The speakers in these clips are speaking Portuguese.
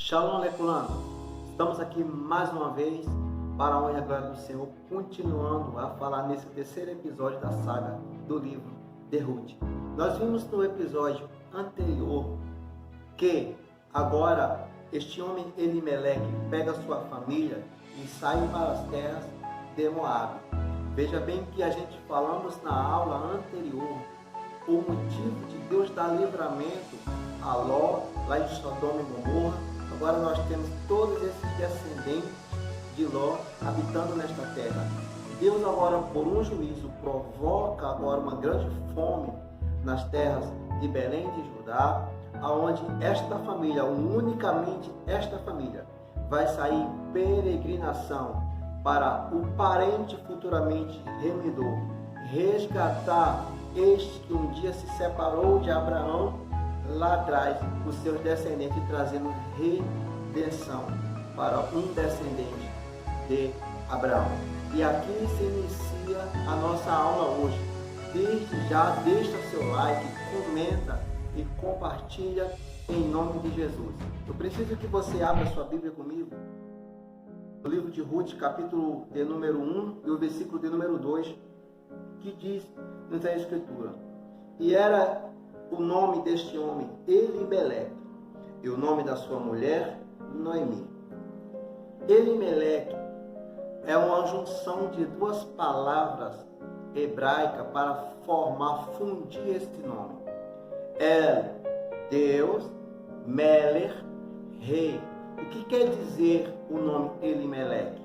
Shalom, Leculano. Estamos aqui mais uma vez para a honra e a glória do Senhor, continuando a falar nesse terceiro episódio da saga do livro de Ruth. Nós vimos no episódio anterior que agora este homem Elimeleque pega sua família e sai para as terras de Moabe. Veja bem que a gente falamos na aula anterior o motivo de Deus dar livramento a Ló, lá em Sodoma e Gomorra. Agora nós temos todos esses descendentes de Ló habitando nesta terra. Deus agora, por um juízo, provoca agora uma grande fome nas terras de Belém de Judá, aonde esta família, unicamente esta família, vai sair em peregrinação para o parente futuramente remidor, resgatar este que um dia se separou de Abraão lá atrás, os seus descendentes, trazendo redenção para um descendente de Abraão. E aqui se inicia a nossa aula hoje. Desde já, deixa seu like, comenta e compartilha em nome de Jesus. Eu preciso que você abra sua Bíblia comigo no livro de Ruth, capítulo de número 1 e o versículo de número 2, que diz na Escritura: e era o nome deste homem Elimeleque, e o nome da sua mulher Noemi. Elimeleque é uma junção de duas palavras hebraicas para fundir este nome. El, Deus, Meler, rei. O que quer dizer o nome Elimeleque?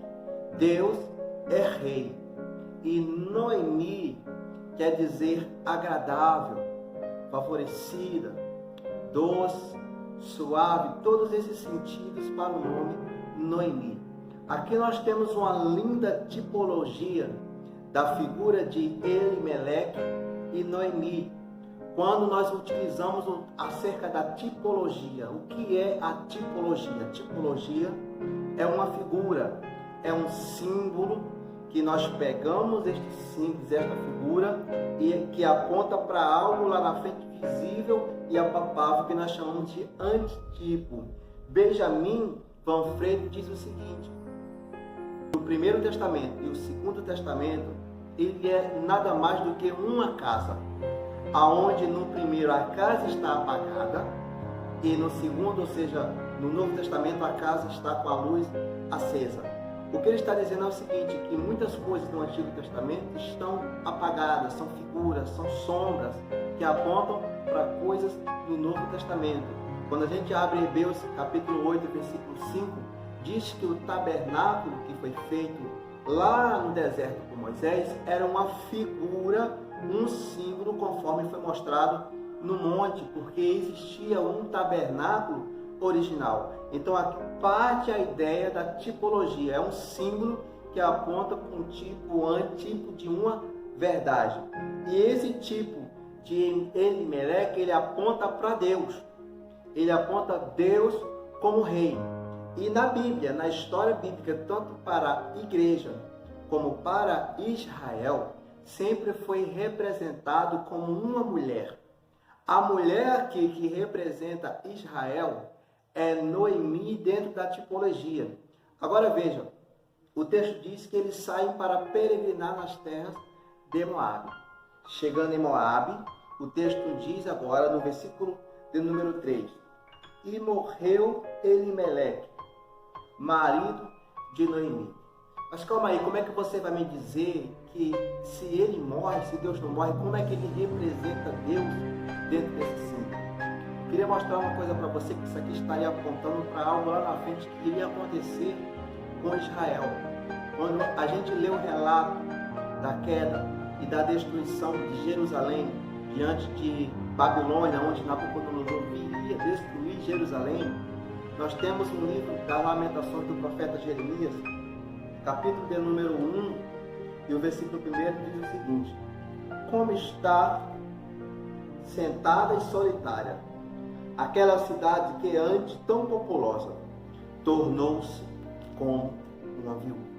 Deus é rei. E Noemi quer dizer agradável, favorecida, doce, suave, todos esses sentidos para o nome Noemi. Aqui nós temos uma linda tipologia da figura de Elimeleque e Noemi. Quando nós utilizamos acerca da tipologia, o que é a tipologia? Tipologia é uma figura, é um símbolo que nós pegamos este símbolo, esta figura, e que aponta para algo lá na frente visível e apalpável, que nós chamamos de antitipo. Benjamin Van Freire diz o seguinte: o Primeiro Testamento e o Segundo Testamento, ele é nada mais do que uma casa, aonde no primeiro a casa está apagada e no segundo, ou seja, no Novo Testamento, a casa está com a luz acesa. O que ele está dizendo é o seguinte, que muitas coisas no Antigo Testamento estão apagadas, são figuras, são sombras que apontam para coisas do Novo Testamento. Quando a gente abre Hebreus capítulo 8, versículo 5, diz que o tabernáculo que foi feito lá no deserto por Moisés era uma figura, um símbolo, conforme foi mostrado no monte, porque existia um tabernáculo original. Então aqui parte a ideia da tipologia, é um símbolo que aponta para um tipo, um antipo de uma verdade. E esse tipo de Elimeleque, ele aponta para Deus. Ele aponta Deus como rei. E na Bíblia, na história bíblica, tanto para a igreja como para Israel, sempre foi representado como uma mulher. A mulher aqui que representa Israel é Noemi dentro da tipologia. Agora veja, o texto diz que eles saem para peregrinar nas terras de Moabe. Chegando em Moabe, o texto diz agora no versículo de número 3: e morreu Elimeleque, marido de Noemi. Mas calma aí, como é que você vai me dizer que se ele morre, se Deus não morre, como é que ele representa Deus dentro desse símbolo? Queria mostrar uma coisa para você, que isso aqui estaria apontando para algo lá na frente que iria acontecer com Israel. Quando a gente lê o relato da queda e da destruição de Jerusalém diante de Babilônia, onde Nabucodonosor viria destruir Jerusalém, nós temos no livro das Lamentações do profeta Jeremias, capítulo de número 1, e o versículo 1 diz o seguinte: como está sentada e solitária aquela cidade que antes tão populosa tornou-se como uma viúva.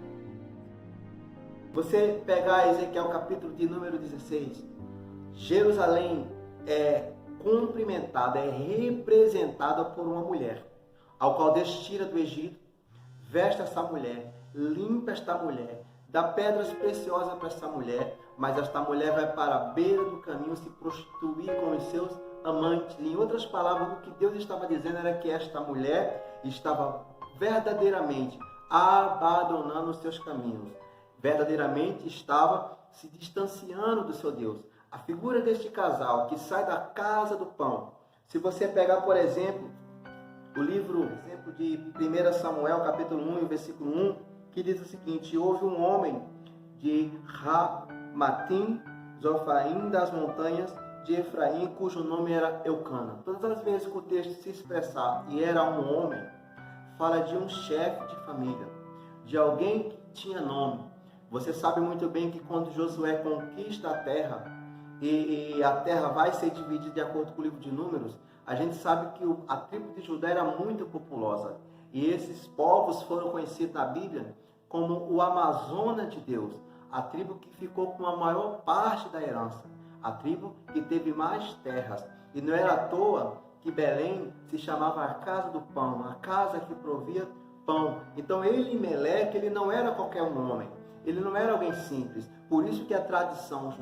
Você pegar Ezequiel capítulo de número 16, Jerusalém é cumprimentada, é representada por uma mulher. ao qual Deus tira do Egito, veste essa mulher, limpa esta mulher, dá pedras preciosas para esta mulher, mas esta mulher vai para a beira do caminho se prostituir com os seus amantes. Em outras palavras, o que Deus estava dizendo era que esta mulher estava verdadeiramente abandonando os seus caminhos, verdadeiramente estava se distanciando do seu Deus. A figura deste casal que sai da casa do pão, se você pegar, por exemplo, o livro de 1 Samuel, capítulo 1, versículo 1, que diz o seguinte: houve um homem de Ramatim, Zofaim, das montanhas de Efraim, cujo nome era Eucana. Todas as vezes que o texto se expressar e era um homem, fala de um chefe de família, de alguém que tinha nome. Você sabe muito bem que quando Josué conquista a terra, e a terra vai ser dividida de acordo com o livro de Números, a gente sabe que a tribo de Judá era muito populosa. E esses povos foram conhecidos na Bíblia como o Amazonas de Deus, a tribo que ficou com a maior parte da herança, a tribo que teve mais terras. E não era à toa que Belém se chamava a casa do pão, a casa que provia pão. Então Elimeleque, ele não era qualquer um homem, ele não era alguém simples. Por isso que a tradição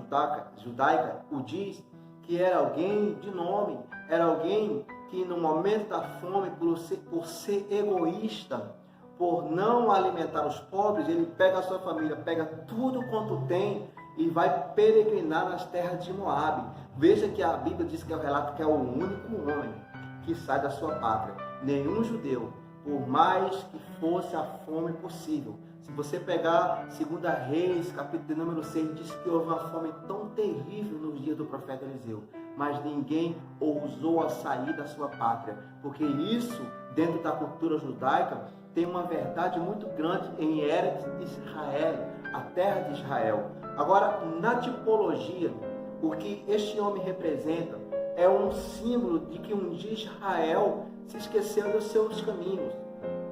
judaica o diz que era alguém de nome, era alguém que no momento da fome, por ser egoísta, por não alimentar os pobres, ele pega a sua família, pega tudo quanto tem e vai peregrinar nas terras de Moabe. Veja que a Bíblia diz que é o relato que é o único homem que sai da sua pátria. Nenhum judeu, por mais que fosse a fome possível. Se você pegar 2 Reis, capítulo de número 6, diz que houve uma fome tão terrível nos dias do profeta Eliseu, mas ninguém ousou a sair da sua pátria, porque isso, dentro da cultura judaica, tem uma verdade muito grande em Eretz Israel, a terra de Israel. Agora, na tipologia, o que este homem representa é um símbolo de que um dia Israel se esqueceu dos seus caminhos.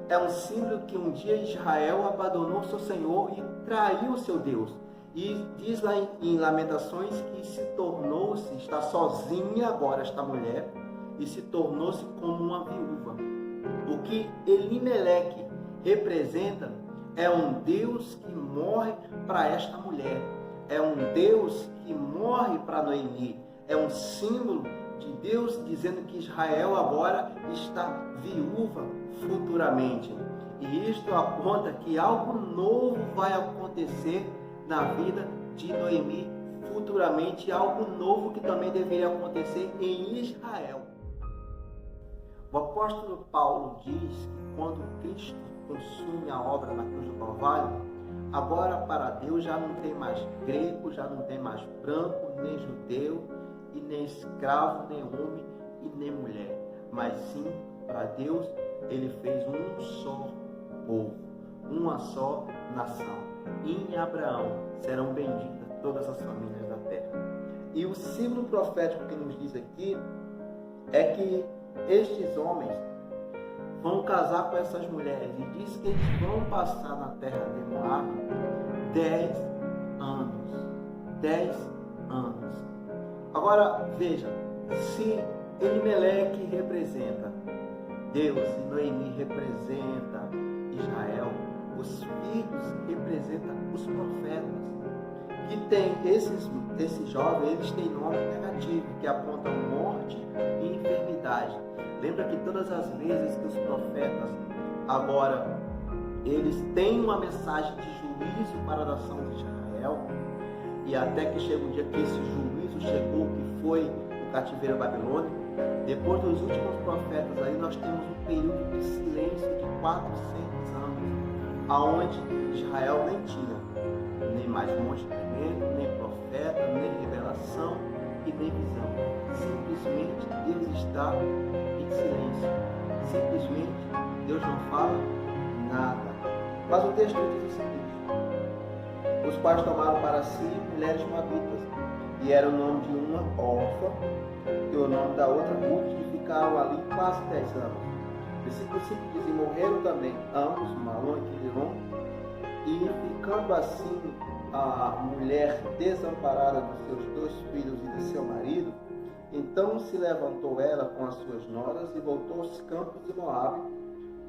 É um símbolo que um dia Israel abandonou seu Senhor e traiu seu Deus. E diz lá em Lamentações que está sozinha agora esta mulher, e se tornou-se como uma viúva. O que Elimeleque representa é um Deus que morre para esta mulher. É um Deus que morre para Noemi. É um símbolo de Deus dizendo que Israel agora está viúva futuramente. E isto aponta que algo novo vai acontecer na vida de Noemi futuramente, algo novo que também deveria acontecer em Israel. O apóstolo Paulo diz que quando Cristo consume a obra na cruz do Calvário, agora para Deus já não tem mais grego, já não tem mais branco, nem judeu, e nem escravo, nem homem e nem mulher. Mas sim, para Deus, ele fez um só povo, uma só nação. Em Abraão serão benditas todas as famílias da terra. E o símbolo profético que nos diz aqui é que estes homens vão casar com essas mulheres, e diz que eles vão passar na terra de Moabe 10 anos. 10 anos. Agora, veja, se Elimeleque representa Deus e Noemi representa Israel, os filhos representam os profetas. Que tem esses jovens, eles têm nome negativo, que apontam morte e enfermidade. Lembra que todas as vezes que os profetas agora eles têm uma mensagem de juízo para a nação de Israel, e até que chega um dia que esse juízo chegou, que foi o cativeiro babilônico, depois dos últimos profetas aí nós temos um período de silêncio de 400 anos, aonde Israel nem tinha nem mais monte tremendo, nem profeta, nem revelação e nem visão. Simplesmente Deus está em silêncio. Simplesmente Deus não fala nada. Mas o texto diz o seguinte: os quais tomaram para si mulheres moabitas, e era o nome de uma órfã e o nome da outra Ruth, e ficaram ali quase 10 anos. Versículo 5 diz: e morreram também ambos, Malom e Quililom, e ficando assim a mulher desamparada dos seus 2 filhos e de seu marido, então se levantou ela com as suas noras e voltou aos campos de Moabe,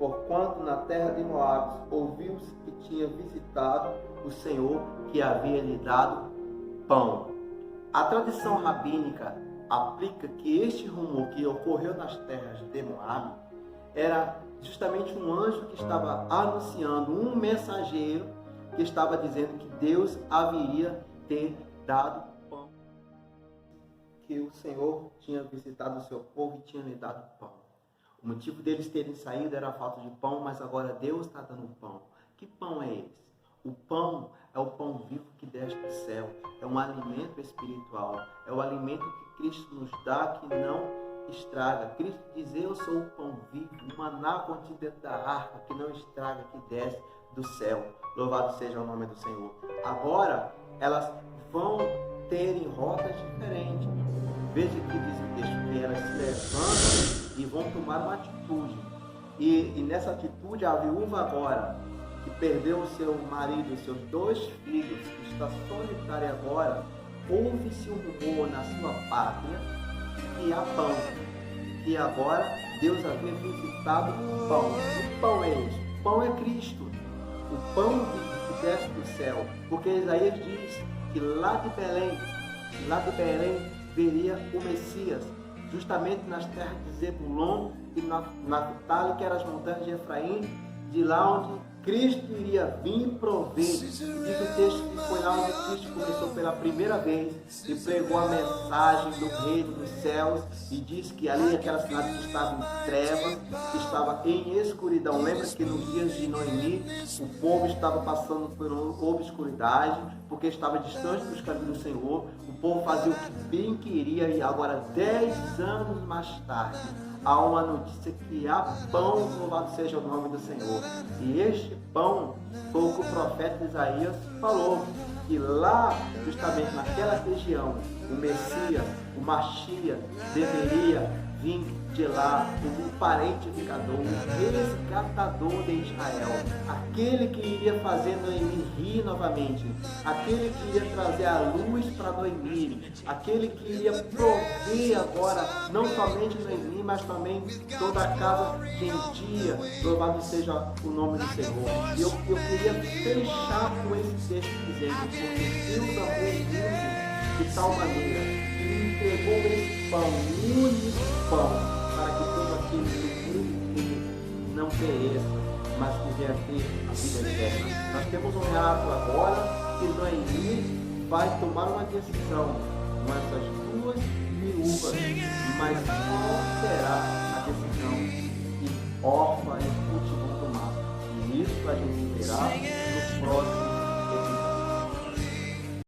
porquanto na terra de Moabe ouviu-se que tinha visitado o Senhor, que havia lhe dado pão. A tradição rabínica aplica que este rumor que ocorreu nas terras de Moabe era justamente um anjo que estava anunciando, um mensageiro que estava dizendo que Deus haveria ter dado pão, que o Senhor tinha visitado o seu povo e tinha lhe dado pão. O motivo deles terem saído era a falta de pão, mas agora Deus está dando pão. Que pão é esse? O pão é o pão vivo que desce do céu, é um alimento espiritual, é o alimento que Cristo nos dá, que não estraga. Cristo diz: eu sou o pão vivo, o maná contido dentro da arca, que não estraga, que desce do céu. Louvado seja o nome do Senhor. Agora, elas vão terem rotas diferentes. Veja que diz o texto que elas se levantam e vão tomar uma atitude. E nessa atitude, a viúva agora, que perdeu o seu marido, seus 2 filhos, que está solitária agora, ouve-se um rumor na sua pátria que há pão, que agora Deus havia visitado o pão. Que pão é esse? O pão é Cristo, o pão que desce do céu, porque Isaías diz que lá de Belém viria o Messias, justamente nas terras de Zebulon e Naphtali, que eram as montanhas de Efraim, de lá onde Cristo iria vir prover. E diz o texto que foi lá onde Cristo começou pela primeira vez e pregou a mensagem do reino dos céus, e diz que ali aquela cidade que estava em trevas, que estava em escuridão. Lembra que nos dias de Noemi o povo estava passando por uma obscuridade, porque estava distante dos caminhos do Senhor. O povo fazia o que bem queria, e agora 10 anos mais tarde há uma notícia que há pão, louvado seja o nome do Senhor. E este pão foi o que o profeta Isaías falou, que lá, justamente naquela região, o Messias, o Mashiach, deveria vir de lá como um parentificador, um resgatador de Israel, aquele que iria fazer Noemi rir novamente, aquele que iria trazer a luz para Noemi, aquele que iria prover agora não somente Noemi, mas também toda a casa gentia. Louvado seja o nome do Senhor. E eu queria fechar com esse texto dizendo: porque Deus amou o mundo de tal maneira que lhe entregou esse pão, o único pão, para que todo aquele que não pereça, mas que venha ter a vida eterna. Nós temos um relato agora que Noemi vai tomar uma decisão com essas 2 viúvas, mas qual será a decisão que Orfa e Ruth vão tomar? E isso a gente verá no próximo